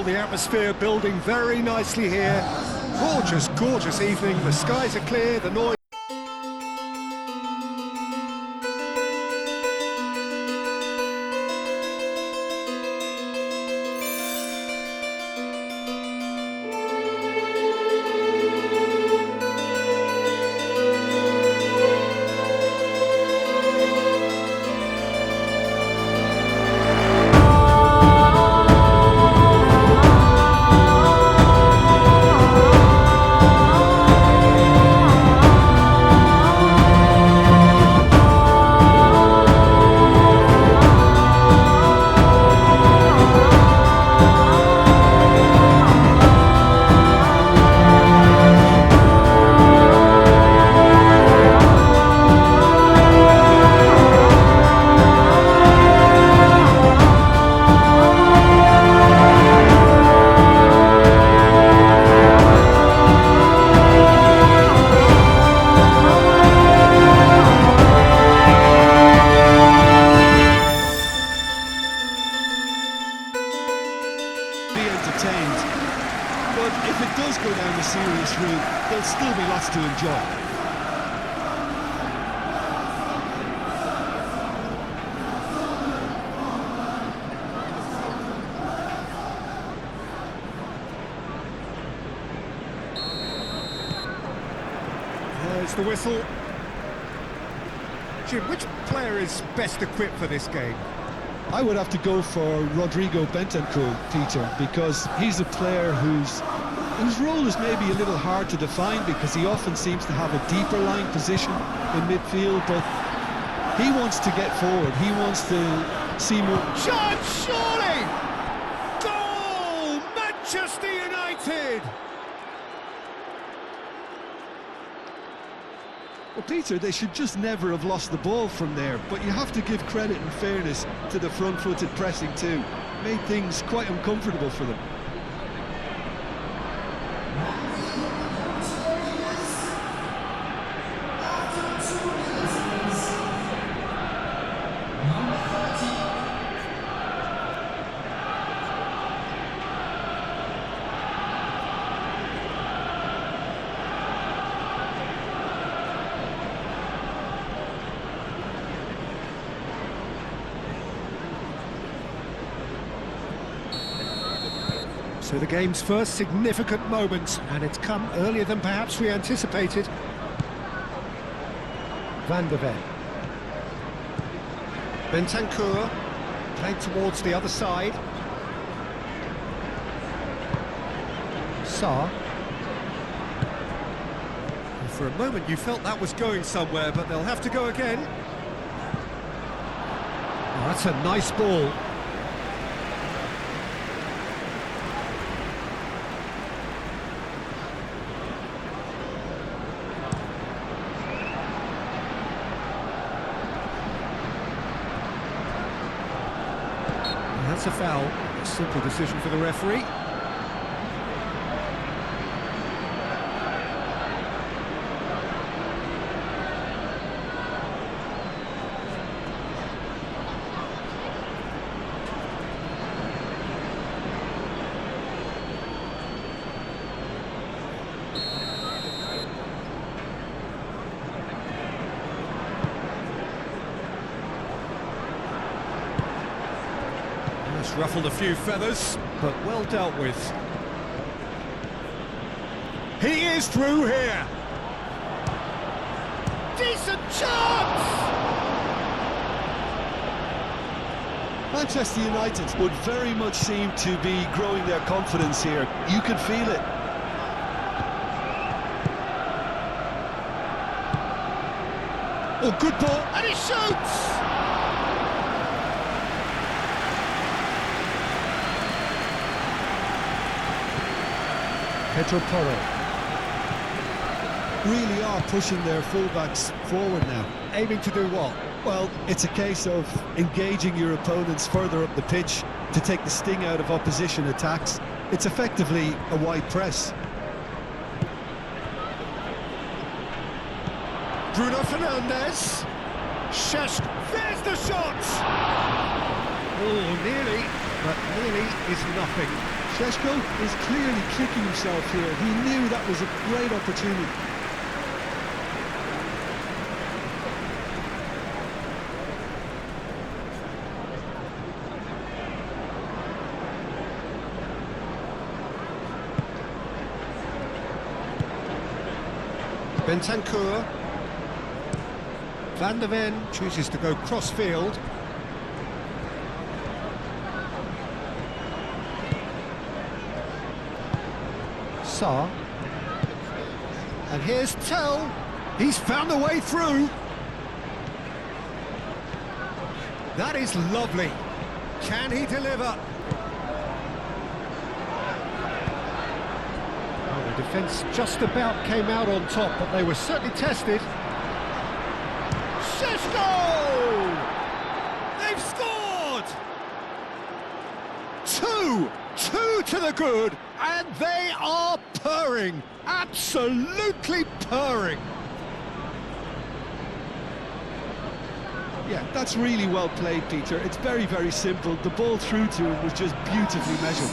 the atmosphere building very nicely here. Gorgeous, gorgeous evening. The skies are clear, the noise... entertained, but if it does go down the serious route, there'll still be lots to enjoy. There's the whistle. Jim, which player is best equipped for this game? I would have to go for Rodrigo Bentancur, Peter, because he's a player whose role is maybe a little hard to define, because he often seems to have a deeper lying position in midfield, but he wants to get forward, he wants to see more... Chance, surely! Goal! Manchester United! Well, Peter, they should just never have lost the ball from there, but you have to give credit and fairness to the front-footed pressing too. Made things quite uncomfortable for them. So the game's first significant moment, and it's come earlier than perhaps we anticipated. Van der Ven. Bentancur played towards the other side. Sarr. And for a moment you felt that was going somewhere, but they'll have to go again. Oh, that's a nice ball. That's a foul. A simple decision for the referee. Ruffled a few feathers, but well dealt with. He is through here. Decent chance! Manchester United would very much seem to be growing their confidence here. You can feel it. Oh, good ball, and he shoots! Pedro Porro. Really are pushing their fullbacks forward now. Aiming to do what? Well, it's a case of engaging your opponents further up the pitch to take the sting out of opposition attacks. It's effectively a wide press. Bruno Fernandes. Shesh. There's the shot! Oh, nearly, but nearly is nothing. Šeško is clearly kicking himself here. He knew that was a great opportunity. Bentancur. Van der Ven chooses to go cross-field. Sarr. And here's Tell. He's found a way through. That is lovely. Can he deliver? Well, the defence just about came out on top, but they were certainly tested. Šeško! They've scored! Two to the good, and they are purring, absolutely purring. Yeah, that's really well played, Peter. It's very, very simple. The ball through to him was just beautifully measured.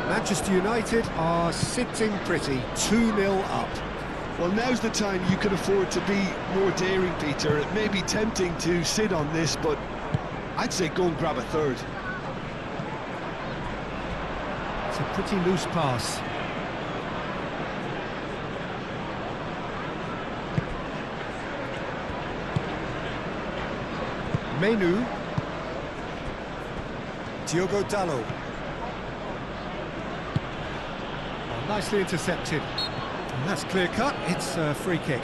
Manchester United are sitting pretty, 2-0 up. Well, now's the time you can afford to be more daring, Peter. It may be tempting to sit on this, but I'd say go and grab a third. It's a pretty loose pass. Menu. Diogo Dalot. Nicely intercepted. And that's clear cut. It's a free kick.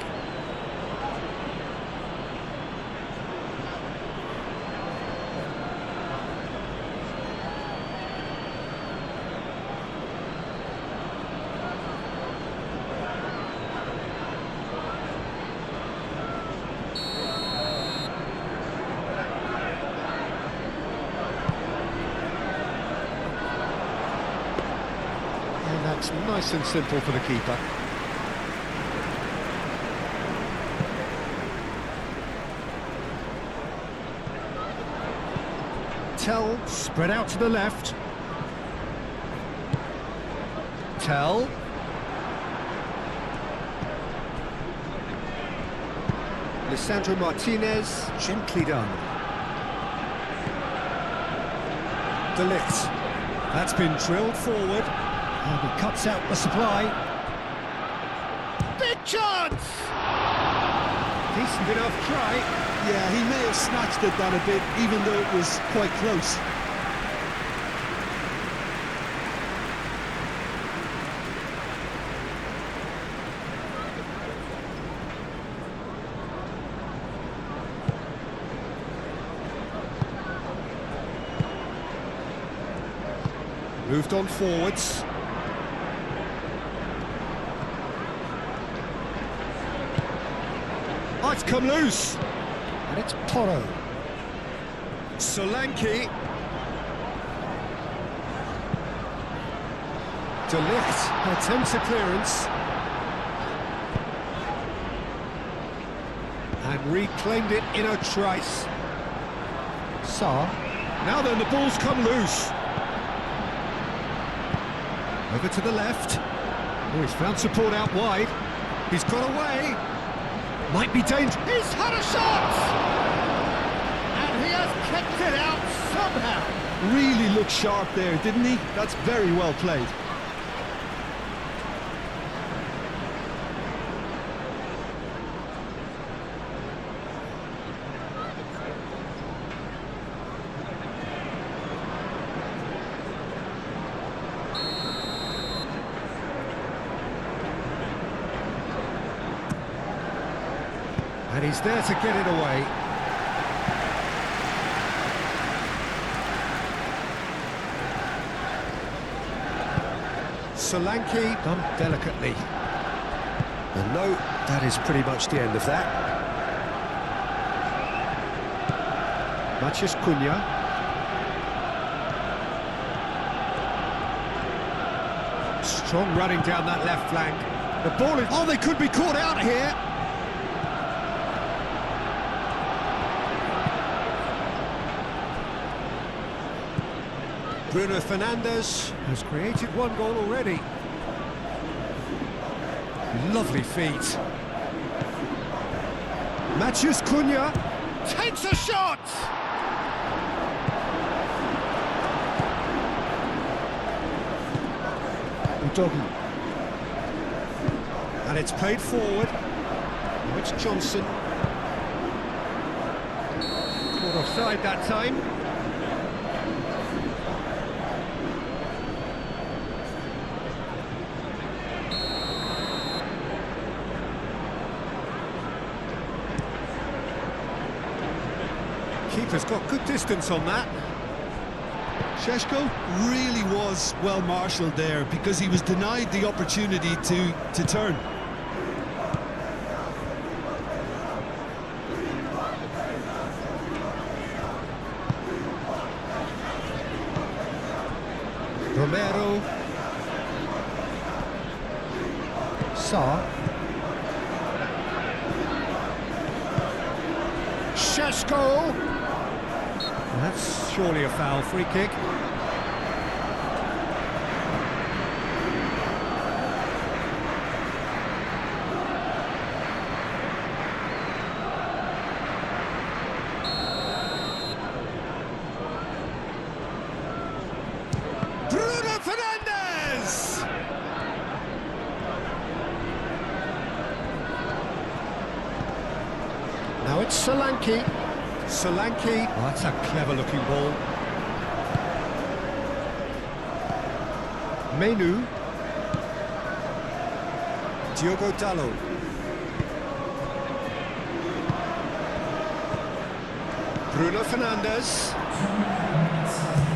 That's nice and simple for the keeper. Tell, spread out to the left. Tell. Lisandro Martinez, gently done. De Ligt. That's been drilled forward. And he cuts out the supply. Big chance! Decent enough try. Yeah, he may have snatched at that a bit, even though it was quite close. Moved on forwards. Oh, it's come loose. And it's Porro. Solanke. De Ligt attempts a clearance. And reclaimed it in a trice. Sarr. Now then, the ball's come loose. Over to the left. Oh, he's found support out wide. He's got away. Might be dangerous. He's had a shot! And he has kept it out somehow. Really looked sharp there, didn't he? That's very well played. And he's there to get it away. Solanke done delicately. And no, that is pretty much the end of that. Matheus Cunha. Strong running down that left flank. The ball is... Oh, they could be caught out here. Bruno Fernandes has created one goal already. Lovely feet. Matheus Cunha takes a shot! Doggy. And it's played forward. Now it's Johnson. Caught offside that time. Keeper's got good distance on that. Šeško really was well marshalled there because he was denied the opportunity to turn. Romero. Sarr. Šeško. That's surely a foul, free kick. Bruno Fernandes! Now it's Solanke. Solanke, oh, that's a clever-looking ball. Menu. Diogo Dalot. Bruno Fernandes.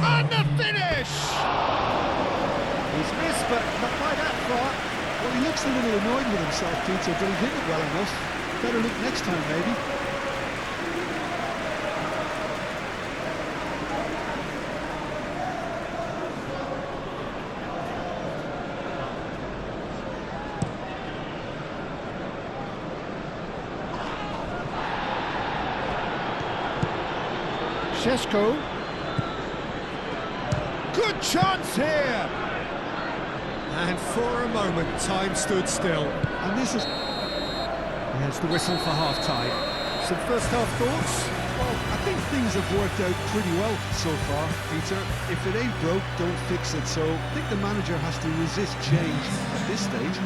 And the finish! He's missed, but not by that far. Well, he looks a little annoyed with himself, Peter, but he did it well enough. Better look next time, maybe. Šeško. Good chance here! And for a moment, time stood still. And this is... There's the whistle for half-time. Some first-half thoughts? Well, I think things have worked out pretty well so far, Peter. If it ain't broke, don't fix it. So I think the manager has to resist change at this stage.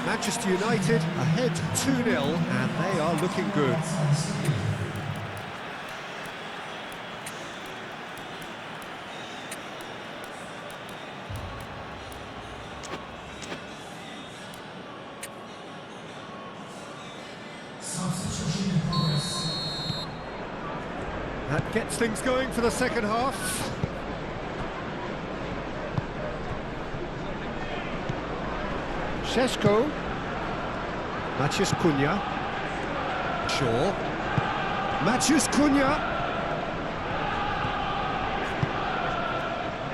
Manchester United ahead 2-0, and they are looking good. That gets things going for the second half. Šeško. Matheus Cunha. Shaw. Matheus Cunha.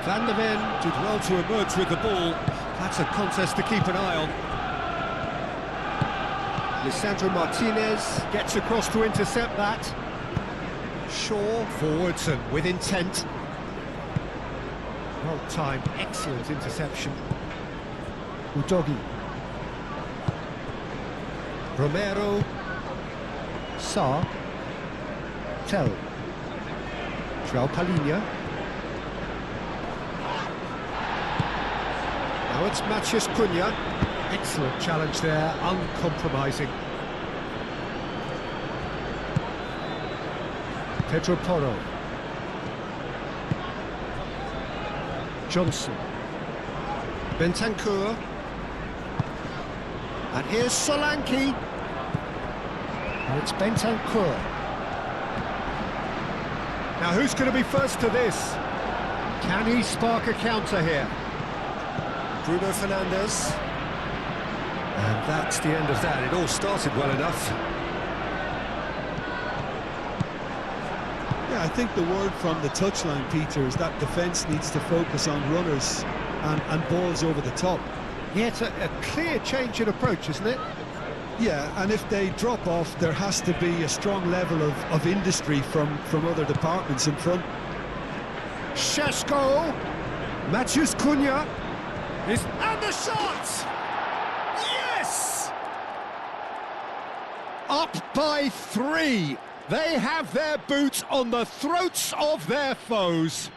Van der Ven did well to emerge with the ball. That's a contest to keep an eye on. Lisandro Martinez gets across to intercept that. Shaw forwards and with intent. Well timed, excellent interception. Udogi. Romero. Sarr. Tel. João Palhinha. Now it's Matheus Cunha. Excellent challenge there, uncompromising. Pedro Porro. Johnson. Bentancur. And here's Solanke. And it's Bentancur. Now who's going to be first to this? Can he spark a counter here? Bruno Fernandes. And that's the end of that. It all started well enough. Yeah, I think the word from the touchline, Peter, is that defence needs to focus on runners and balls over the top. Yeah, it's a clear change in approach, isn't it? Yeah, and if they drop off, there has to be a strong level of industry from other departments in front. Šeško, Matheus Cunha, and the shot! Yes! Up by 3. They have their boots on the throats of their foes.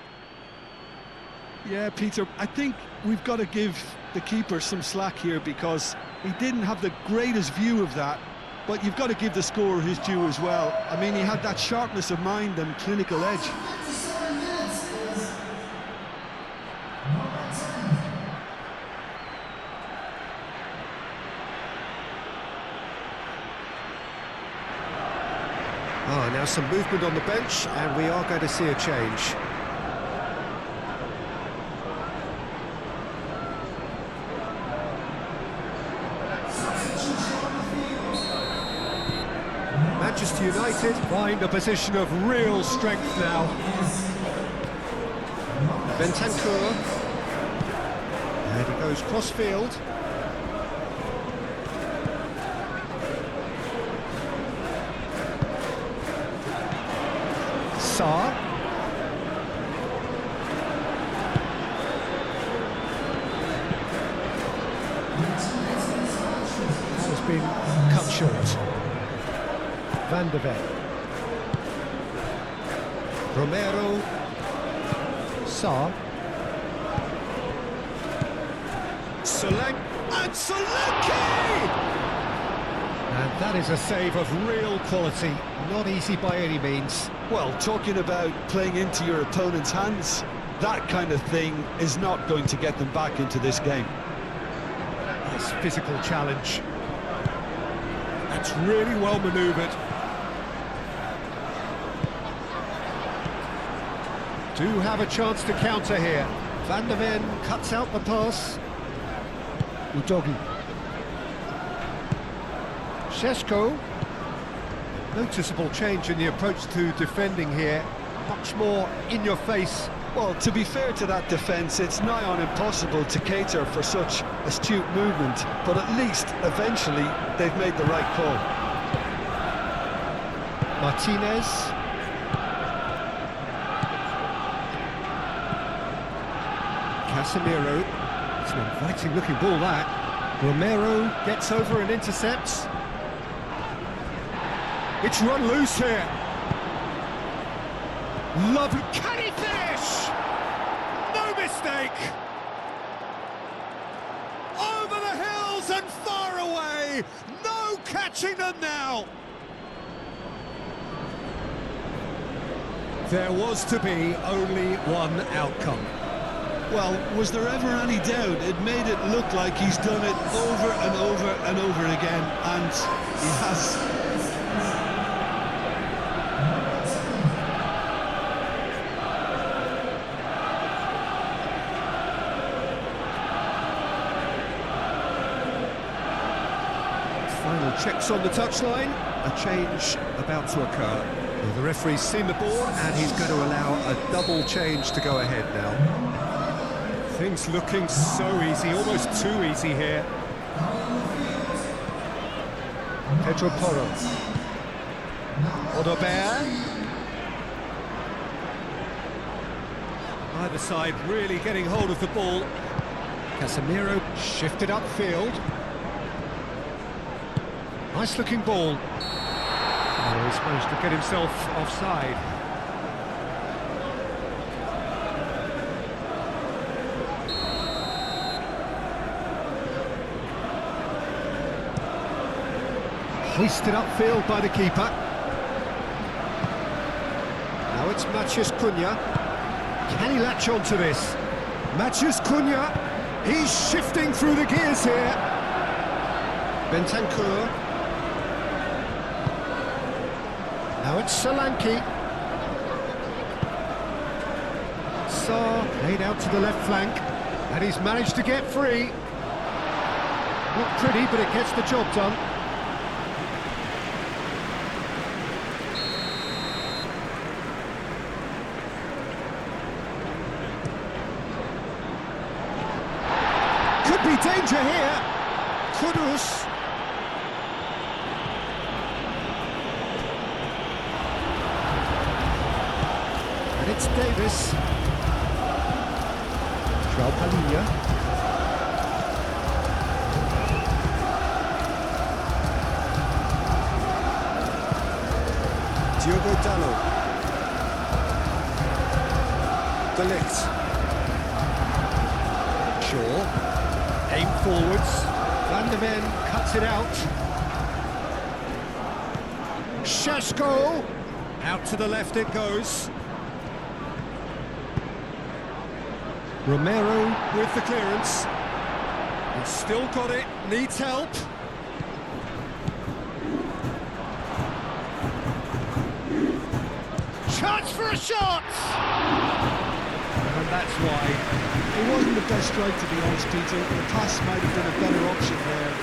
Yeah, Peter, I think we've got to give the keeper some slack here because he didn't have the greatest view of that, but you've got to give the scorer his due as well. I mean, he had that sharpness of mind and clinical edge. Now some movement on the bench, and we are going to see a change. Manchester United find a position of real strength now. Bentancur, and he goes cross-field. Sarr. Has been cut short. Van de Ven. Romero. Sarr. And Solanke! And that is a save of real quality, not easy by any means. Well, talking about playing into your opponent's hands, that kind of thing is not going to get them back into this game. Nice physical challenge. That's really well manoeuvred. Do have a chance to counter here. Van de Ven cuts out the pass. Udogi. Šeško. Noticeable change in the approach to defending here. Much more in your face. Well, to be fair to that defence, it's nigh on impossible to cater for such astute movement, but at least, eventually, they've made the right call. Martinez. Casemiro. It's an inviting looking ball, that. Romero gets over and intercepts. It's run loose here. Lovely. Can he finish? No mistake. Over the hills and far away. No catching them now. There was to be only one outcome. Well, was there ever any doubt? It made it look like he's done it over and over and over again, and he has. Final checks on the touchline. A change about to occur. Well, the referee's seen the board, and he's going to allow a double change to go ahead now. Things looking so easy, almost too easy here. Pedro Porro. Odobert. Either side really getting hold of the ball. Casemiro shifted upfield. Nice looking ball. Oh, he's managed to get himself offside. Hoisted upfield by the keeper. Now it's Matheus Cunha. Can he latch on to this? Matheus Cunha. He's shifting through the gears here. Bentancur. Now it's Solanke. Sarr played out to the left flank. And he's managed to get free. Not pretty, but it gets the job done. Could be danger here. Kudus. And it's Davis. João Palhinha. Diogo Dalot. De Ligt. Shaw. Aim forwards. Van der Ven cuts it out. Šeško. Out to the left it goes. Romero with the clearance. He's still got it, needs help. Chance for a shot! And that's why. It wasn't the best strike, to be honest, Peter. The pass might have been a better option there.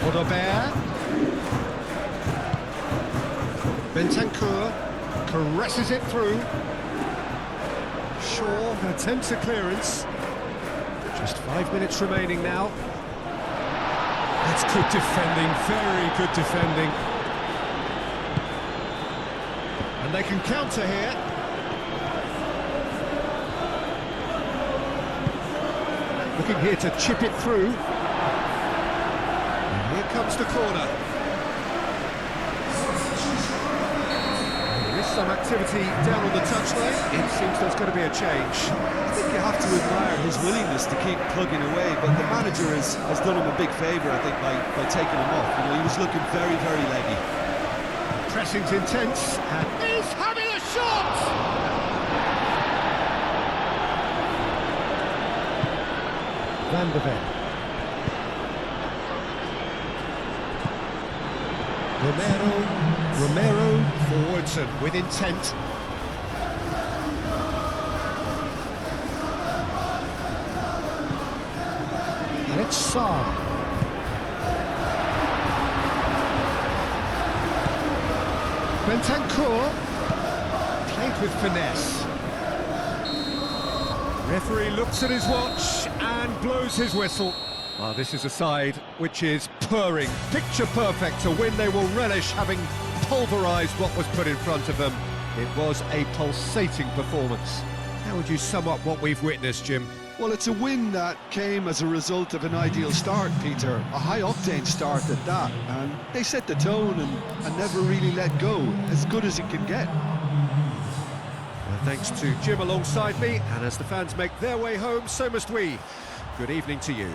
Odobert. Bentancur caresses it through. Shaw attempts a clearance. Just 5 minutes remaining now. That's good defending, very good defending. And they can counter here. Looking here to chip it through. And here comes the corner. There is some activity down on the touchline. It seems there's going to be a change. I think you have to admire his willingness to keep plugging away, but the manager has done him a big favour, I think, by taking him off. You know, he was looking very, very leggy. Pressing's intense, and he's having a shot! Van der Ven. Romero forwards and with intent. And it's Sarr. Bentancur played with finesse. Referee looks at his watch and blows his whistle. Ah, this is a side which is purring, picture perfect, a win they will relish, having pulverised what was put in front of them. It was a pulsating performance. How would you sum up what we've witnessed, Jim? Well, it's a win that came as a result of an ideal start, Peter. A high-octane start at that, and they set the tone and never really let go, as good as it can get. Well, thanks to Jim alongside me, and as the fans make their way home, so must we. Good evening to you.